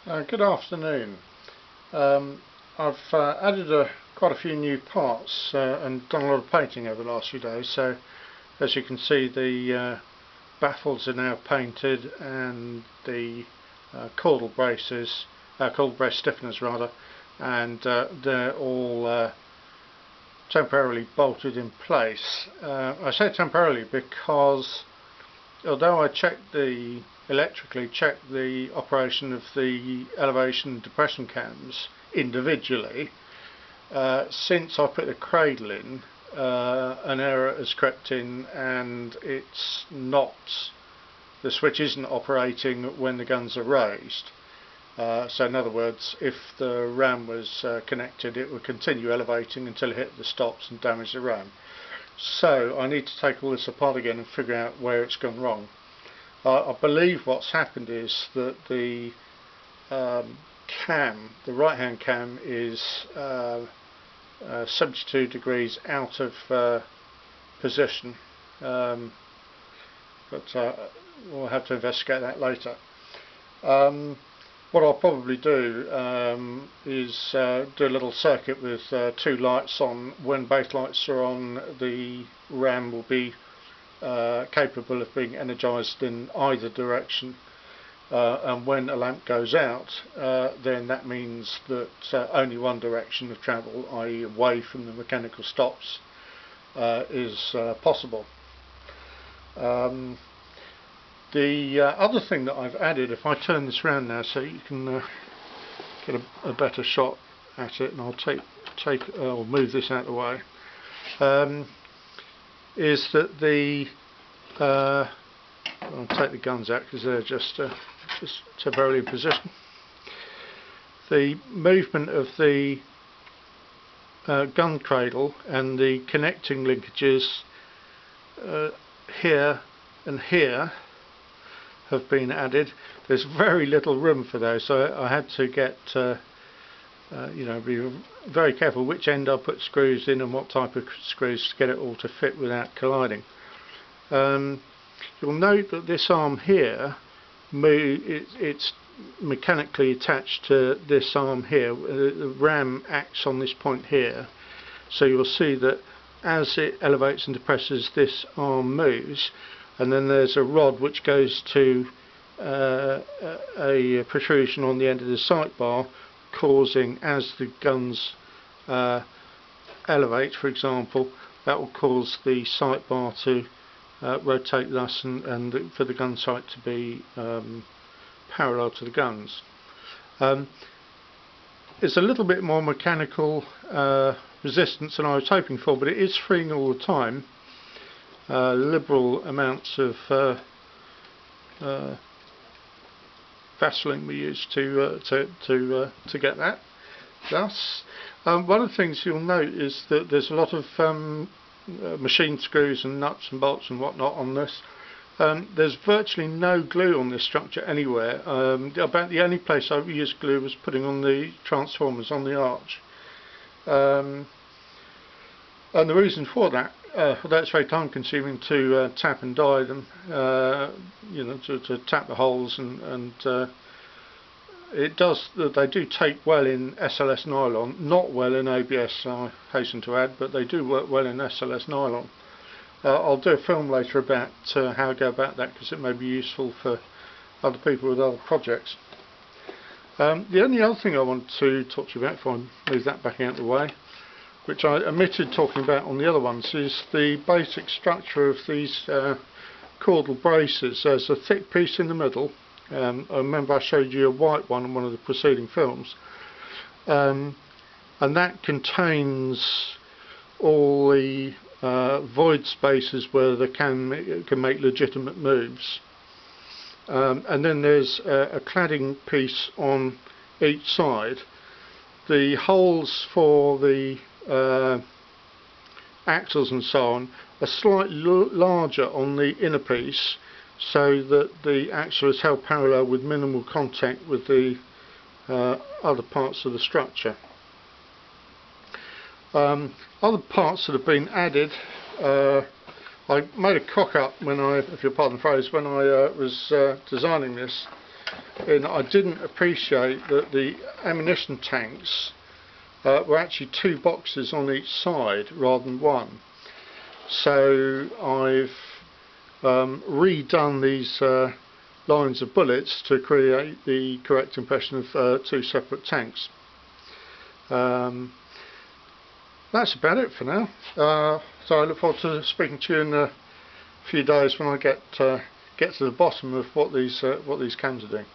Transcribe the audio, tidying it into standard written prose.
Good afternoon. I've added quite a few new parts and done a lot of painting over the last few days. So as you can see, the baffles are now painted and the caudal brace stiffeners rather, and they're all temporarily bolted in place. I say temporarily because although I electrically checked the operation of the elevation and depression cams individually, since I put the cradle in, an error has crept in and the switch isn't operating when the guns are raised. So in other words, if the ram was connected, it would continue elevating until it hit the stops and damage the ram. So I need to take all this apart again and figure out where it's gone wrong. I believe what's happened is that the right hand cam is 72 degrees out of position, but we'll have to investigate that later. What I'll probably do is do a little circuit with two lights on. When both lights are on, the RAM will be capable of being energized in either direction, and when a lamp goes out, then that means that only one direction of travel, i.e. away from the mechanical stops, is possible. The other thing that I've added, if I turn this around now so you can get a better shot at it, and I'll move this out of the way, is that I'll take the guns out because they're just temporarily in position. The movement of the gun cradle and the connecting linkages here and here have been added. There's very little room for those, so I had to get be very careful which end I put screws in and what type of screws to get it all to fit without colliding. You'll note that this arm here, it's mechanically attached to this arm here. The ram acts on this point here, so you'll see that as it elevates and depresses, this arm moves, and then there's a rod which goes to a protrusion on the end of the sight bar, causing, as the guns elevate, for example, that will cause the sight bar to rotate thus and for the gun sight to be parallel to the guns. It's a little bit more mechanical resistance than I was hoping for, but it is freeing all the time. Liberal amounts of Vaseline we used to get that. Thus, one of the things you'll note is that there's a lot of machine screws and nuts and bolts and whatnot on this. There's virtually no glue on this structure anywhere. About the only place I've used glue was putting on the transformers on the arch. And the reason for that, although it's very time consuming to tap and die them, to tap the holes, and they do take well in SLS nylon, not well in ABS, I hasten to add, but they do work well in SLS nylon. I'll do a film later about how I go about that, because it may be useful for other people with other projects. The only other thing I want to talk to you about, if I move that back out of the way, which I omitted talking about on the other ones, is the basic structure of these caudal braces. There's a thick piece in the middle. I remember I showed you a white one in one of the preceding films, and that contains all the void spaces where they can make legitimate moves. And then there's a cladding piece on each side. The holes for the axles and so on are slightly larger on the inner piece, so that the axle is held parallel with minimal contact with the other parts of the structure. Other parts that have been added, I made a cock up when if you'll pardon the phrase, when I was designing this, and I didn't appreciate that the ammunition tanks were actually 2 boxes on each side rather than 1. So I've redone these lines of bullets to create the correct impression of 2 separate tanks. That's about it for now. So I look forward to speaking to you in a few days when I get to the bottom of what these cans are doing.